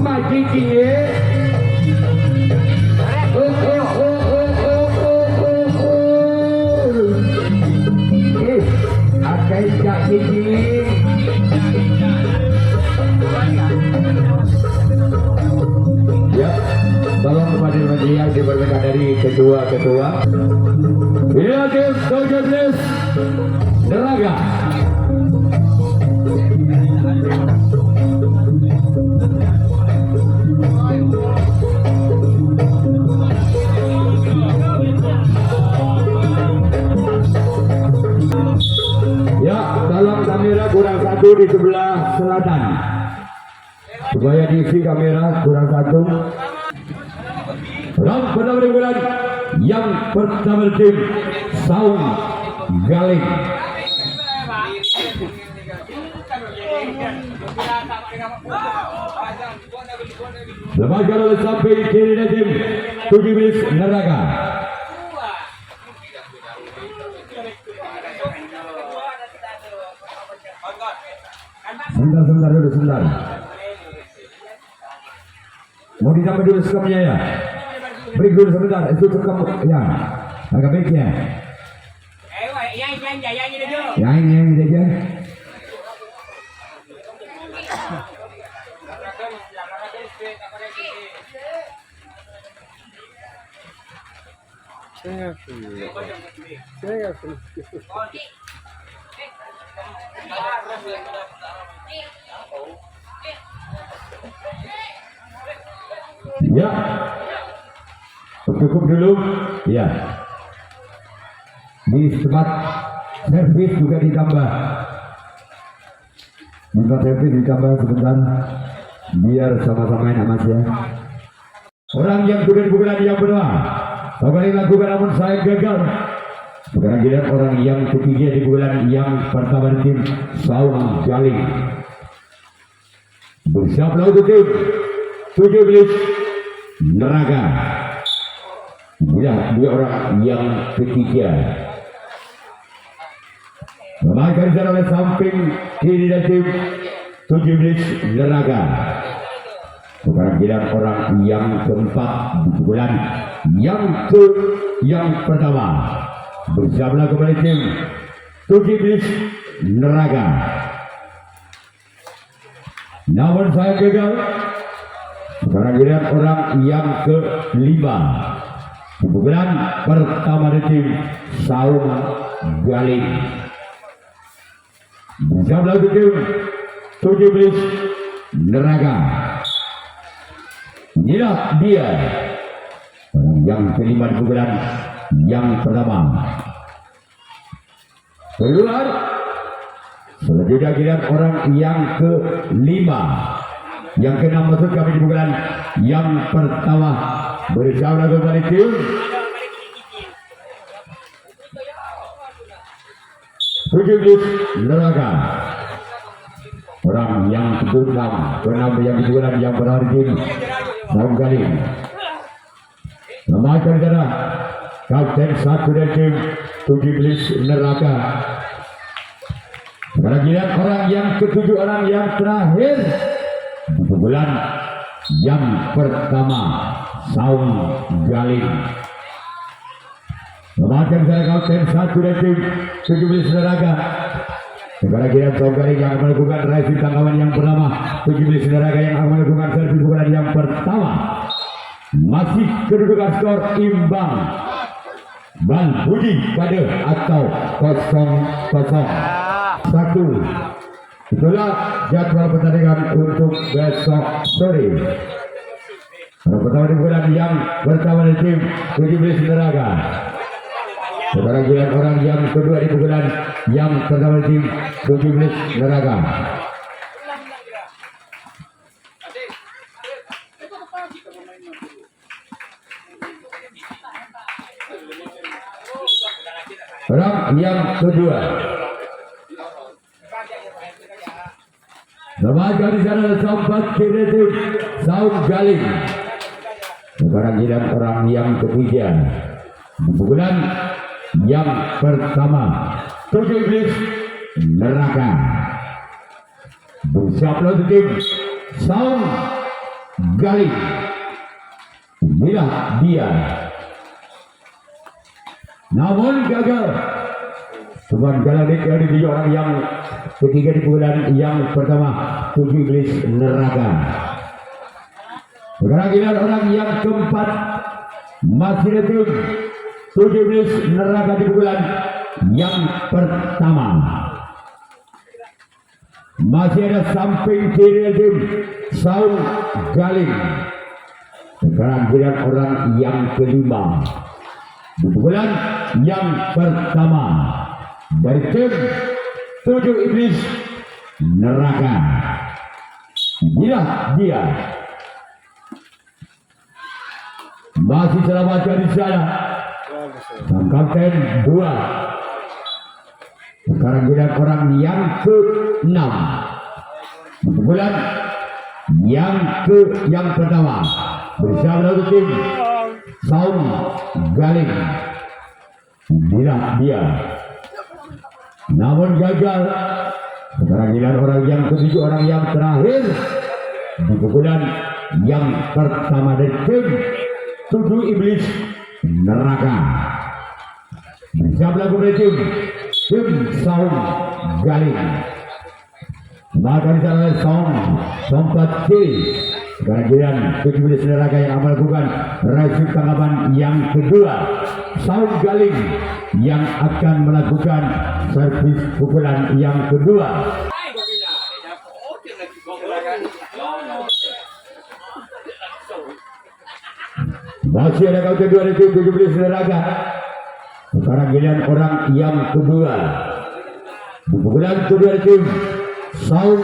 maju kie. Akai jak gigi. Ya, tolong kepada media yang diperminta dari ketua-ketua. Ini tim 17 Neraga. Ya, dalam kamera kurang satu di sebelah selatan. Supaya diisi kamera kurang satu. Round pertama bulan yang pertama tim Saung Galing. Lembaga oleh sampai kiri tim 17 Neraga. Sebentar dulu, sebentar. Mau ditambah dulu sekamnya ya. Beri dulu sebentar, itu sekam ya. Agak baiknya. Yang ini aja. Ya, cukup dulu. Ya, di tempat servis juga ditambah. Tempat servis ditambah sebentar, biar sama-sama enak mas ya. Orang yang sudah pukulan yang benar, kembali lakukan namun saya gagal. Sekarang dilihat orang yang ketiga di bulan yang pertama tim Saung Galing. Bersiaplah untuk tim 17 Neraga. Ya, dua orang yang ketiga. Memainkan secara oleh samping kiri dan tim 17 Neraga. Sekarang dilihat orang yang keempat di bulan yang pertama. Bersiaplah kembali tim 17 Neraga. Namun saya gagal. Sekarang dilihat orang yang kelima. Di bulan pertama di tim Saung Galing. Bersiaplah tim 17 Neraga. Inilah dia orang yang kelima di bulan yang pertama. Keluar. Selanjutnya dilihat orang yang kelima. Yang keenam masuk kami di bulan yang pertama. Bersama kembali tim 17 Neraga. Orang yang keenam yang di bulan yang pertama tim Saung Galing. Memainkan darah Kapten 1 dan tim 17 Neraga. Sekarang dilihat orang yang ketujuh, orang yang terakhir di bulan yang pertama Saung Galing. Memainkan saya Kapten 1 dan tim 17 Neraga. Sekarang dilihat Saung Galing yang melakukan racing tangkapan yang pertama, 17 Neraga yang akan melakukan servis bulan yang pertama. Masih kedudukan skor imbang. Bal Budi pada atau 0-0. Itulah jadwal pertandingan untuk besok sore. Pertama di bulan yang pertama di tim 17 Neraga. Sekarang giliran orang yang kedua di bulan yang pertama di tim 17 Neraga. Orang yang kedua. Remaja di sana sempat kiri Saung Galing. Sekarang giliran orang yang ketiga di bulan yang pertama 17 Neraga. Bersiaplah tim Saung Galing. Inilah dia. Namun gagal. Cuman gagal di orang yang ketiga di bulan yang pertama, 7 iblis neraka. Sekarang giliran orang yang keempat, masih ada 7 iblis neraka di bulan yang pertama. Masih ada samping kiri tim Saung Galing. Sekarang giliran orang yang kelima di bulan yang pertama dari tim 7 iblis neraka. Inilah dia. Masih selamatkan di sana sang kapten 2. Sekarang giliran orang yang ke-6 bulan yang pertama bersama tim Saung Galing. Inilah dia. Namun gagal. Sekarang giliran orang yang ke-7, orang yang terakhir di bulan yang pertama dari tim 7 iblis neraka. Bersama tim Saung Galing. Maka di sana Sompat kiri. Sekarang giliran 7 iblis neraka yang melakukan rasib tanggapan yang kedua. Saung Galing yang akan melakukan servis pukulan yang kedua. Masih ada kau kedua dari tim 7 iblis neraka. Sekarang giliran orang yang kedua di pukulan kedua dari tim Saung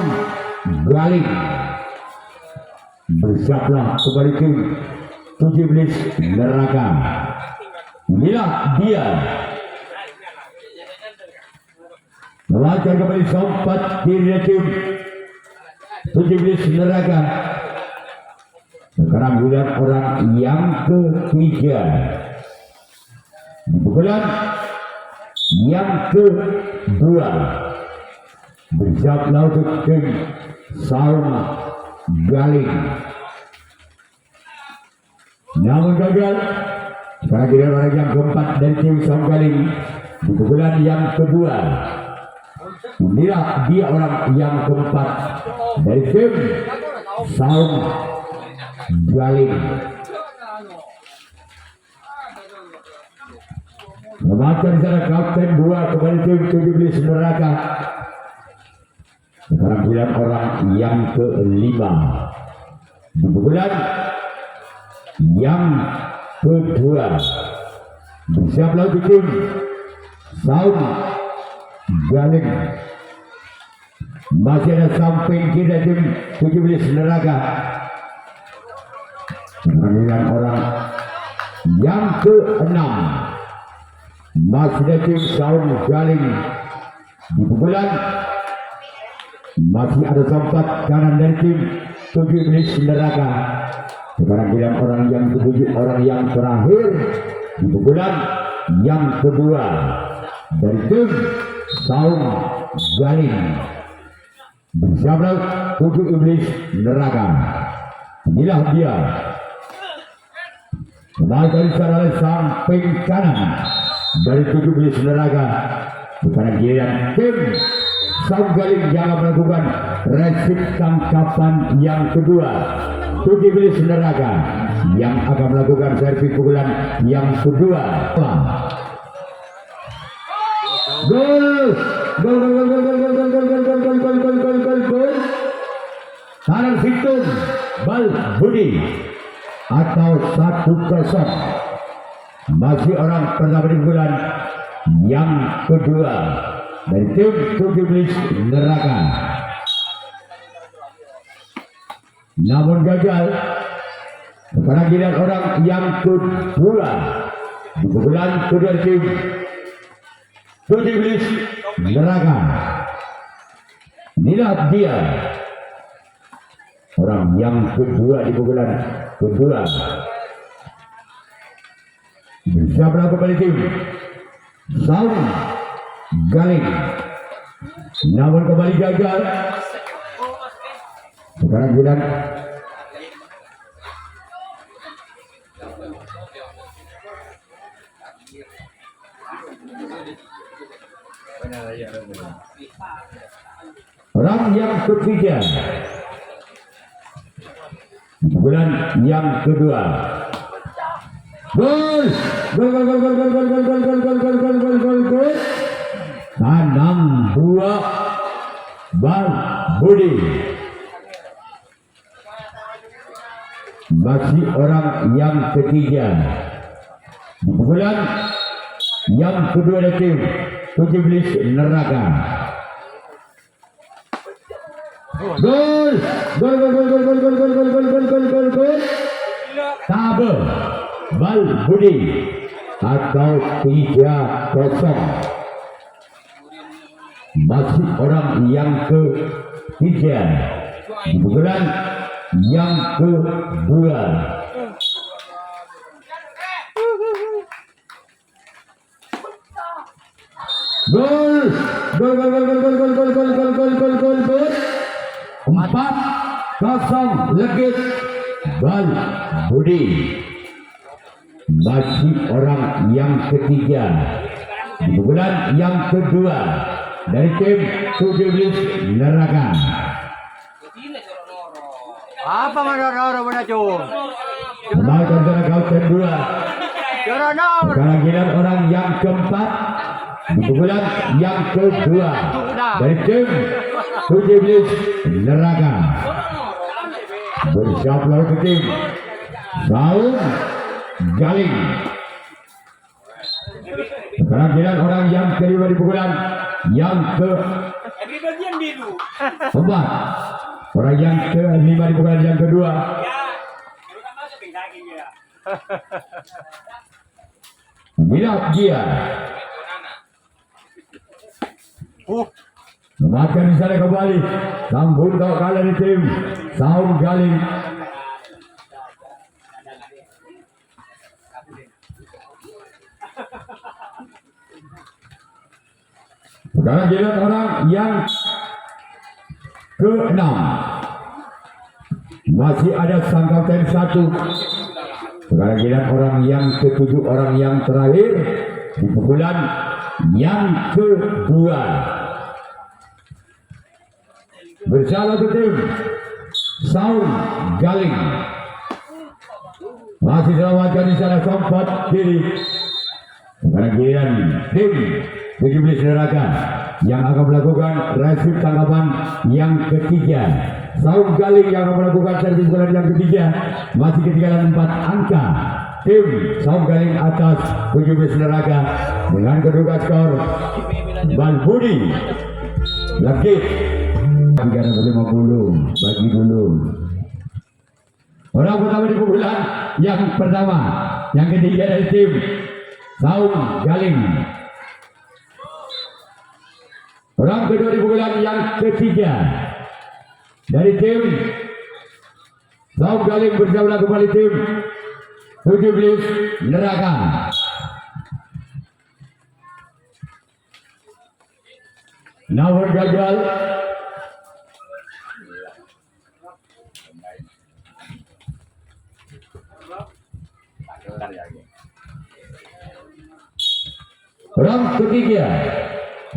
Galing. Bersiaplah kembali tim 7 iblis neraka. Inilah dia. Melakukan kembali Sompat kiri tim 7 iblis neraka. Sekarang giliran orang yang ketiga di pukulan yang kedua. Bersiaplah untuk tim Saung Galing. Namun gagal. Sekarang giliran orang yang keempat dari tim Saung Galing di pukulan yang kedua. Inilah dia orang yang keempat dari tim Saung Galing. Memakan secara kapten 2 kembali tim 7 iblis neraka. Sekarang giliran orang yang kelima di bulan yang kedua. Bersiaplah untuk tim Saung Galing. Masih ada samping kiri tim 7 iblis neraka. Sekarang giliran orang yang ke-6. Masih ada tim Saung Galing di bulan. Masih ada Sompat kanan dari tim 7 iblis neraka. Sekarang giliran orang yang ke-7, orang yang terakhir di bulan yang kedua dari tim Saung Galing. Bersama 7 iblis neraka. Inilah dia. Menaikkan secara samping kanan dari 7 iblis neraka. Sekarang giliran tim Saung Galing yang melakukan resip tangkapan yang kedua. 7 iblis neraka yang akan melakukan servis pukulan yang kedua. Gol! Gol! Tangan Situng Bal Budi atau 1-0. Masih orang pertama di bulan yang kedua dari tim 7 iblis neraka. Namun gagal. Sekarang giliran orang yang kedua di bulan kedua tim 7 iblis neraka. Inilah dia. Orang yang kedua di bulan kedua. Bersama kembali tim Saung Galing. Namun kembali gagal. Sekarang giliran Orang yang ketiga, bulan yang kedua. Gol, gol, gol, gol, gol, gol, gol, gol, gol, gol, gol, gol, gol, gol, gol, gol. Tanam dua, Bang Budi. Masih orang yang ketiga. Bulan yang kedua dari tim 17 Neraka. Gol, gol, gol, gol, gol, gol, gol, gol, gol, gol, gol, gol, gol, gol. Tabe Bal Budi atau 3-0. Masih orang yang ketiga. Bulan yang kedua. Gol, gol, gol, gol, gol, gol, gol, gol, gol, gol, gol, gol, gol. 4-0 Legit Bal Budi. Masih orang yang ketiga. Bulan yang kedua dari tim 17 Neraka. Apa mana mana cung? Kembali ke kau kedua. Kehadiran orang yang keempat. Bulan yang kedua dari tim 17 Neraka. Bersiap lawan ke tim Saung Galing. Kehadiran orang yang kelima di bulan yang keempat. Orang yang kelima di bulan yang kedua. Milad dia. Makan di sana kembali. Sambung kau kalah di tim Saung Galing. Sekarang giliran orang yang ke-6. Masih ada sang kapten 1. Sekarang giliran orang yang ke-7, orang yang terakhir di pukulan yang kedua. Bersalah ke tim Saung Galing. Masih selamatkan di sana sempat kiri. Sekarang giliran tim 17 Neraka yang akan melakukan resip tanggapan yang ketiga. Saung Galing yang akan melakukan servis bola yang ketiga. Masih ketinggalan 4 angka. Tim Saung Galing atas 17 Neraka dengan kedudukan skor Bal Budi Legit 350 bagi dulu. Orang pertama di pukulan yang pertama, yang ketiga dari tim Saung Galing. Orang kedua di pukulan yang ketiga dari tim Saung Galing. Bersama kembali tim 17 Neraka. Namun gagal. Orang ketiga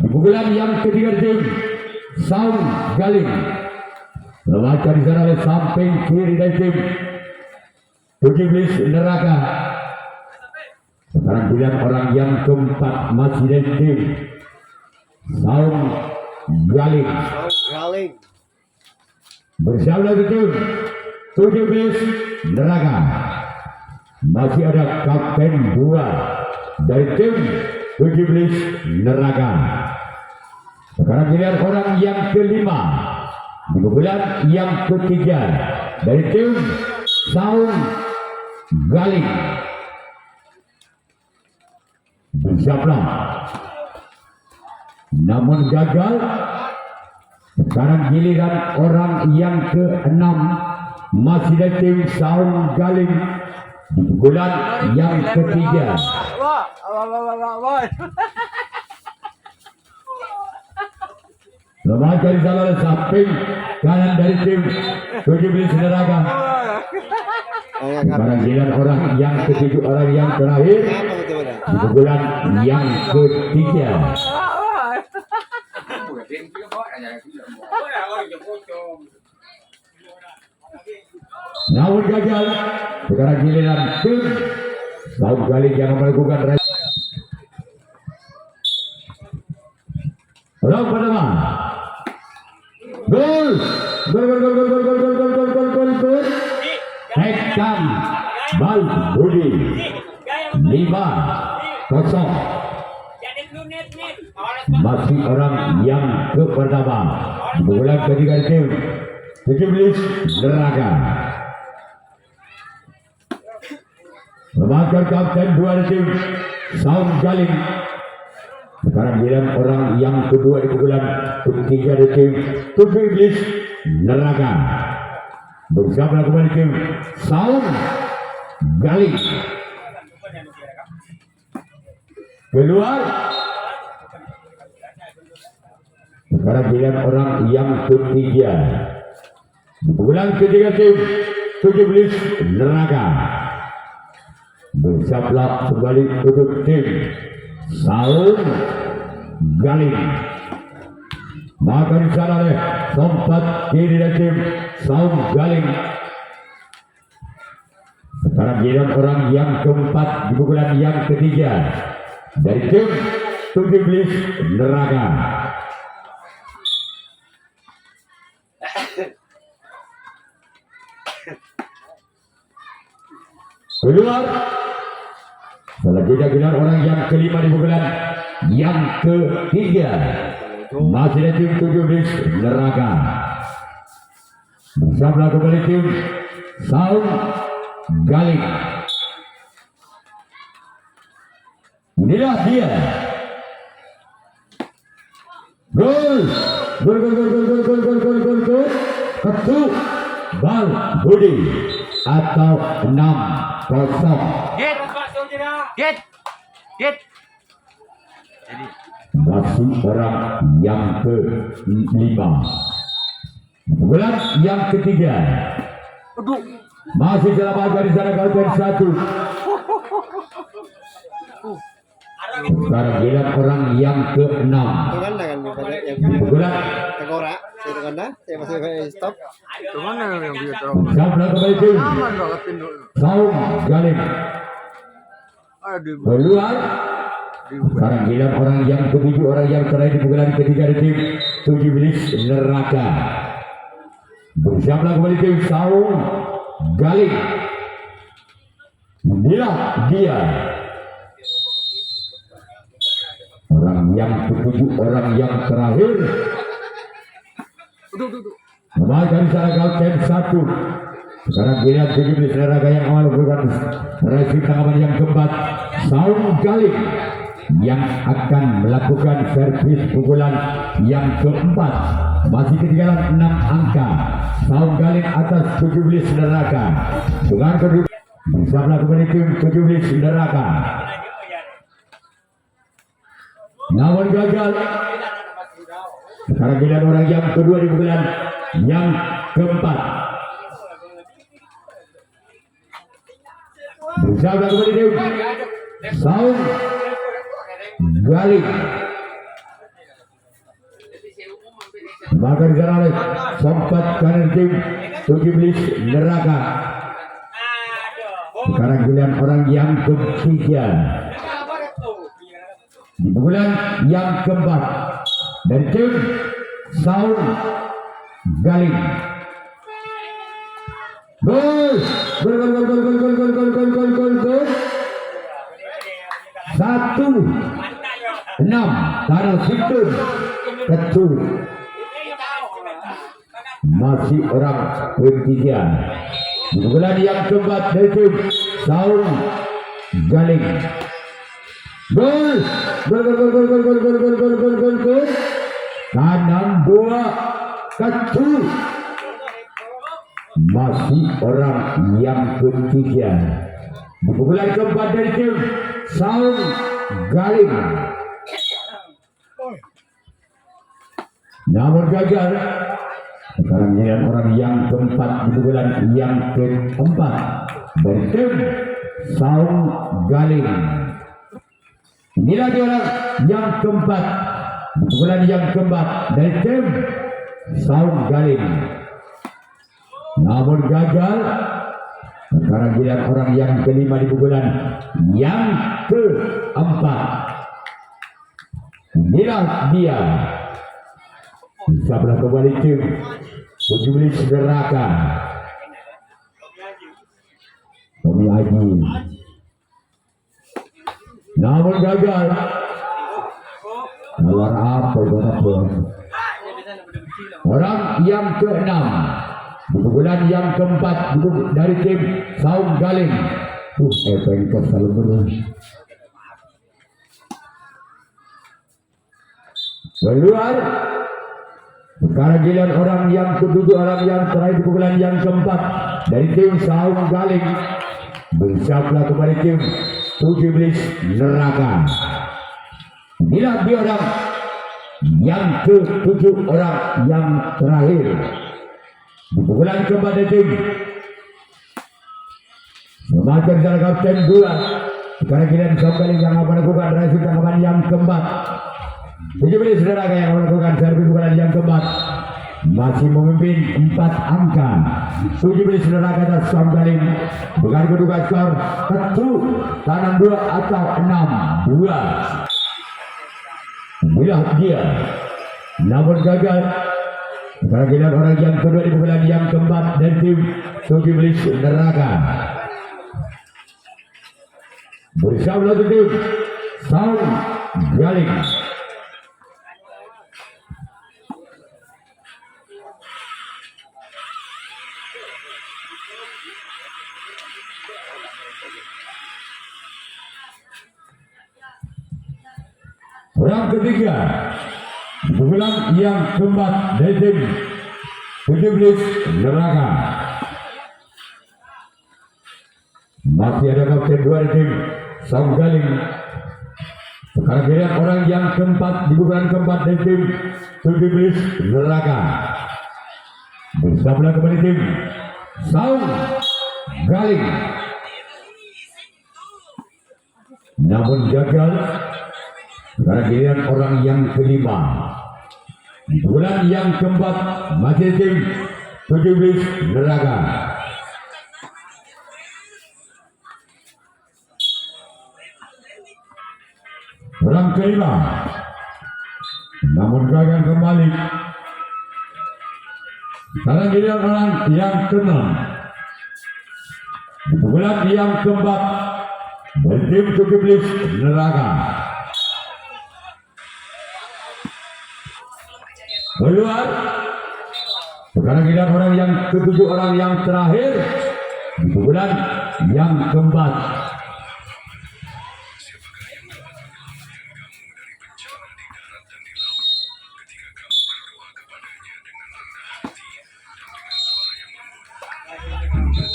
di pukulan yang ketiga tim Saung Galing. Lewatkan di sana oleh samping kiri dari tim 17 Neraka. Sekarang pilihan orang yang keempat masih dari tim Saung Galing. Bersama tim 17 Neraka. Masih ada kapten 2 dari tim 17 Neraka. Sekarang pilihan orang yang kelima di bulan yang ketiga dari tim Saung Galing. Bersiaplah. Namun gagal. Sekarang giliran orang yang ke-6 masih dari tim Saung Galing di bulan yang ketiga. Lemah dari salah samping kanan dari tim 17 Neraka. Sekarang giliran orang yang ketujuh, orang yang terakhir di bulan yang ketiga. Namun gagal. Sekarang giliran tim Saung Galing yang melakukan Round pertama. Gol. Gol. Tekam Bal Budi 5-0. Masih orang yang ke pertama. Bulan ketiga tim 17 Neraka. Memakai kapten dua tim Saung Galing. Sekarang bilang orang yang kedua di pukulan ketiga di tim 17 Neraka. Bersama kembali tim Saung Galing. Keluar. Sekarang bilang orang yang ketiga di pukulan ketiga tim 17 Neraka. Bersama kembali untuk tim Saung Galing. Maka di sana oleh sempat kiri dari tim Saung Galing. Sekarang giliran orang yang keempat di pukulan yang ketiga dari tim 17 Neraka. Keluar. Selanjutnya giliran orang yang kelima di pukulan yang ketiga. Masih ada tim 17 Neraka. Bersama kembali tim Saung Galing. Inilah dia. Gol. Ketuk Bal Budi atau 6-0. Get. Jadi Masih orang yang ke-5. Bulan yang ketiga. Masih dalam dari sana kalkan 1. Sekarang giliran orang yang ke-6. Bulan Tegora, saya Tegora, saya masih stop. cuman yang dia terus. Sampai kembali tim Aman banget pintu. Saung Galing. Aduh. Keluar. Sekarang giliran orang yang ke-7, orang yang terakhir di pukulan ketiga di tim 17 Neraka. Bersama kembali tim Saung Galing. Inilah dia. Orang yang ke-7, orang yang terakhir. Memakai sana kapten 1. Sekarang giliran 17 Neraka yang awal bukan raih tangan yang keempat Saung Galing yang akan melakukan servis pukulan yang keempat. Masih ketinggalan 6 angka. Saung Galing atas 17 Neraka. Dengan kedua bersama kembali tim 17 Neraka. Namun gagal. Sekarang giliran orang yang kedua di pukulan yang keempat. Bersama kembali tim Saung Galing. Maka diserang oleh sempat kanan tim 17 Neraka. Sekarang giliran orang yang ketiga di pukulan yang keempat dari tim Saung Galing. Gol. 1-6 Tanah Situn Ketul. Masih orang ketiga di pukulan yang keempat dari tim Saung Galing. Gol. Kanan 2 Ketul. Masih orang yang ketiga di pukulan keempat dari tim Saung Galing. Namun gagal. Sekarang giliran orang yang keempat di pukulan yang keempat dari tim Saung Galing. Inilah dia orang yang keempat di pukulan yang keempat dari tim Saung Galing. Namun gagal. Sekarang giliran orang yang kelima di pukulan yang keempat. Inilah dia. Sablah kembali tim 17 Neraka. Tommy Haji. Namun gagal. Keluar apa berapa? Orang yang keenam di pukulan yang keempat dari tim Saung Galing. Efek kesal benar. Keluar. Sekarang giliran orang yang ketujuh, orang yang terakhir di pukulan yang keempat dari tim Saung Galing. Bersablah kembali tim 17 Neraka. Inilah dia orang yang ketujuh, orang yang terakhir di pukulan keempat dari tim. Semacam salah kapten 2. Sekarang giliran Saung Galing yang akan melakukan rasis tangkapan yang keempat. 17 Neraka yang melakukan servis pukulan yang keempat. Masih memimpin 4 angka. 17 Neraka atas Saung Galing. Dengan kedua skor tentu kanan 2 atau 6-2. Inilah dia. Namun gagal. Sekarang giliran orang yang kedua di pukulan yang keempat dari tim 17 Neraka. Bersama tim Saung Galing. Orang ketiga pukulan yang keempat dari tim 17 Neraka. Masih ada kapten 2 dari tim Saung Galing. Sekarang giliran orang yang keempat di pukulan keempat dari tim 17 Neraka. Bersablah kembali tim Saung Galing. Namun gagal. Sekarang giliran orang yang kelima di bulan yang keempat masih tim 17 Neraka. Orang kelima namun gagal kembali. Sekarang giliran orang yang keenam di bulan yang keempat dari tim 17 Neraka. Keluar. Sekarang kita orang yang ketujuh, orang yang terakhir di pukulan yang keempat.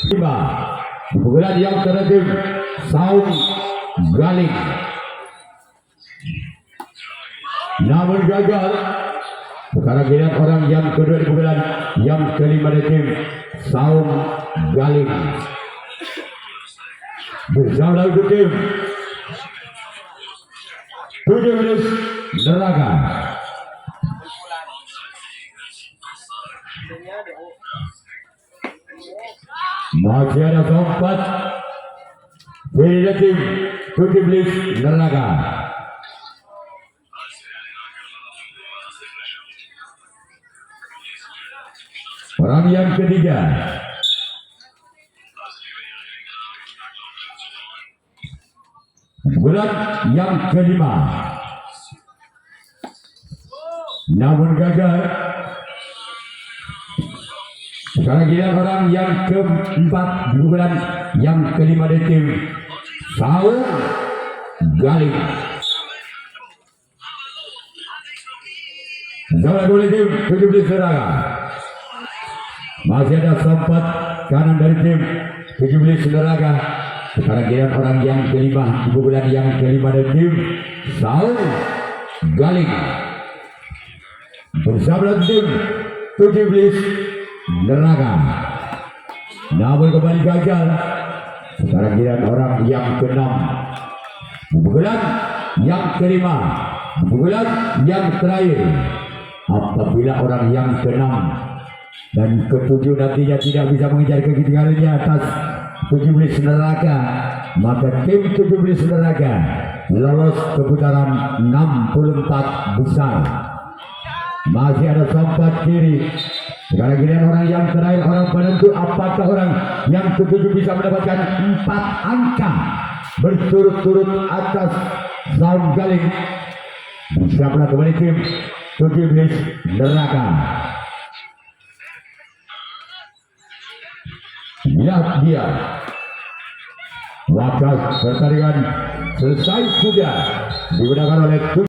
Tiba di pukulan yang terakhir Saung Galing. Namun gagal. Sekarang giliran orang yang kedua di pukulan yang kelima dari tim Saung Galing. Bersama lagu tim 17 Neraka. Masih ada keempat dari tim 17 Neraka. Orang yang ketiga bulan yang kelima namun gagal. Sekarang giliran orang yang keempat di bulan yang kelima dari tim Saung Galing. Jauh boleh tim 17 Neraka. Masih ada sempat kanan dari tim 17 Neraka. Sekarang giliran orang yang kelima di pukulan yang kelima dari tim Saung Galing. Bersama tim 17 Neraka. Namun kembali gagal. Sekarang giliran orang yang keenam di pukulan yang kelima, di pukulan yang terakhir Apabila orang yang ke-6 dan ke-7 nantinya tidak bisa mengejar ketinggalannya atas 17 neraka, maka tim 17 neraka lolos ke putaran 64 besar. Masih ada sompat kiri. Sekarang giliran orang yang terakhir, orang penentu. Apakah orang yang ke-7 bisa mendapatkan 4 angka berturut-turut atas sound galing? Siaplah kembali tim 17 neraka. Lihat dia. Waktu pertandingan selesai sudah digunakan oleh